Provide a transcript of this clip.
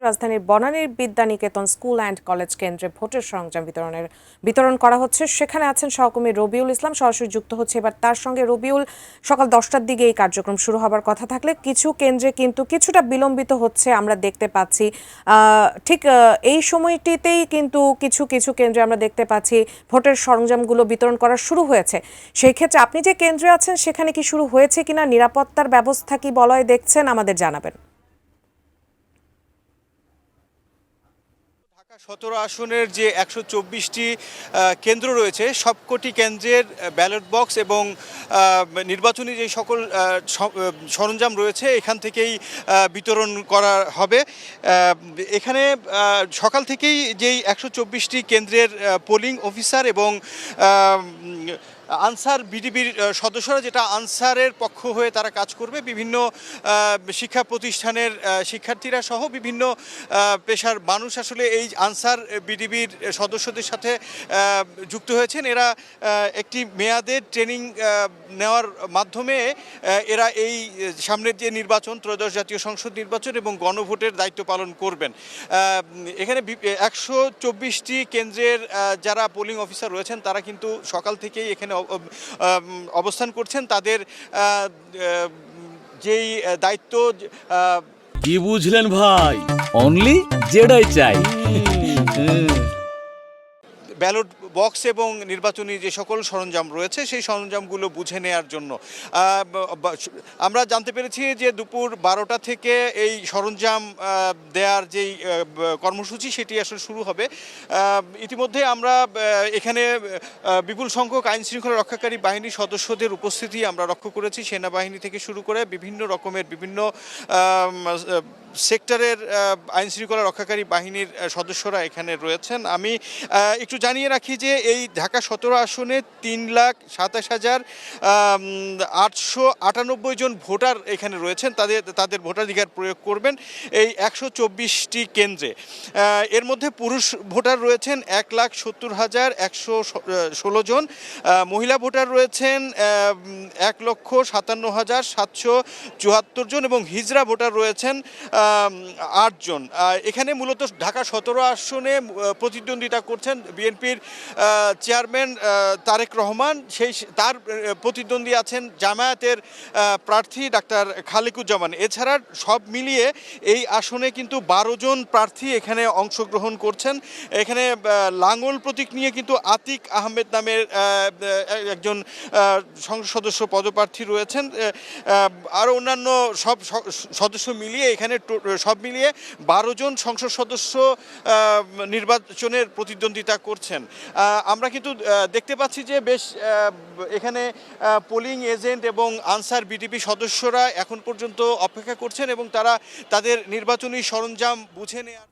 রাজধানীর বনানীর Vidyaniketan school and college কেন্দ্রে ভোটের সরঞ্জাম বিতরণ করা হচ্ছে। সেখানে আছেন সহকর্মী রবিউল ইসলাম, সরাসরি যুক্ত হচ্ছে এবার তার সঙ্গে। রবিউল, সকাল 10টার দিকে এই কার্যক্রম শুরু হবার কথা থাকলে কিছু কেন্দ্রে কিন্তু কিছুটা বিলম্বিত হচ্ছে আমরা দেখতে পাচ্ছি। ঠিক এই সময়টিতেই কিন্তু কিছু কিছু কেন্দ্রে আমরা দেখতে পাচ্ছি ভোটের সরঞ্জামগুলো বিতরণ করা শুরু হয়েছে। সেই ক্ষেত্রে আপনি যে কেন্দ্রে আছেন সেখানে কি শুরু হয়েছে কিনা, নিরাপত্তার ব্যবস্থা কি বলয় দেখছেন, আমাদের জানাবেন। 17 আসনের যে 124টি কেন্দ্র রয়েছে সবকটি কেন্দ্রের ব্যালট বক্স এবং নির্বাচনী যে সকল সরঞ্জাম রয়েছে এখান থেকেই বিতরণ করা হবে। এখানে সকাল থেকেই যেই 124টি কেন্দ্রের পোলিং অফিসার এবং আনসার বিডিবির সদস্যরা, যেটা আনসারের পক্ষ হয়ে তারা কাজ করবে, বিভিন্ন শিক্ষা প্রতিষ্ঠানের শিক্ষার্থীরা সহ বিভিন্ন পেশার মানুষ আসলে এই আনসার বিডিবির সদস্যদের সাথে যুক্ত হয়েছেন। এরা একটি মেয়াদের ট্রেনিং নেওয়ার মাধ্যমে এরা এই সামনের যে নির্বাচন, ত্রয়োদশ জাতীয় সংসদ নির্বাচন এবং গণভোটের দায়িত্ব পালন করবেন। এখানে 124টি কেন্দ্রের যারা পোলিং অফিসার রয়েছেন তারা কিন্তু সকাল থেকেই এখানে অবস্থান করছেন। তাদের যেই দায়িত্ব। কি বুঝলেন ভাই? অনলি যেটাই চাই। ব্যালট বক্স এবং নির্বাচনী যে সকল সরঞ্জাম রয়েছে সেই সরঞ্জামগুলো বুঝে নেওয়ার জন্য আমরা জানতে পেরেছি যে দুপুর 12টা থেকে এই সরঞ্জাম দেওয়ার যেই কর্মসূচি সেটি আসলে শুরু হবে। ইতিমধ্যে আমরা এখানে বিপুল সংখ্যক আইন শৃঙ্খলা রক্ষাকারী বাহিনীর সদস্যদের উপস্থিতি আমরা লক্ষ্য করেছি। সেনাবাহিনী থেকে শুরু করে বিভিন্ন রকমের বিভিন্ন সেক্টরের আইন শৃঙ্খলা রক্ষাকারী বাহিনীর সদস্যরা এখানে রয়েছেন। আমি একটু জানিয়ে রাখি যে এই ঢাকা 17 আসনে 3,07,898 জন ভোটার এখানে রয়েছেন। তাদের ভোটাধিকার প্রয়োগ করবেন এই 124টি কেন্দ্রে। এর মধ্যে পুরুষ ভোটার রয়েছেন 1,70,116 জন, মহিলা ভোটার রয়েছেন 1,57,774 জন এবং হিজড়া ভোটার রয়েছেন 8 জন। এখানে মূলত ঢাকা 17 আসনে প্রতিদ্বন্দ্বিতা করছেন বিএনপির চেয়ারম্যান তারেক রহমান। তার প্রতিদ্বন্দ্বী আছেন জামায়াতের প্রার্থী ডাক্তার খালেকুজ্জামান। এছাড়া সব মিলিয়ে এই আসনে কিন্তু 12 জন প্রার্থী এখানে অংশগ্রহণ করছেন। এখানে লাঙ্গল প্রতীক নিয়ে কিন্তু আতিক আহমেদ নামের একজন সংসদ সদস্য পদপ্রার্থী রয়েছেন। আর অন্যান্য সব সদস্য মিলিয়ে এখানে সব মিলিয়ে 12 জন সংসদ সদস্য নির্বাচনের প্রতিদ্বন্দ্বিতা করছেন। আমরা কিন্তু দেখতে পাচ্ছি যে বেশ এখানে পোলিং এজেন্ট এবং আনসার বিডিপি সদস্যরা এখন পর্যন্ত অপেক্ষা করছেন এবং তারা তাদের নির্বাচনী সরঞ্জাম বুঝে নেওয়ার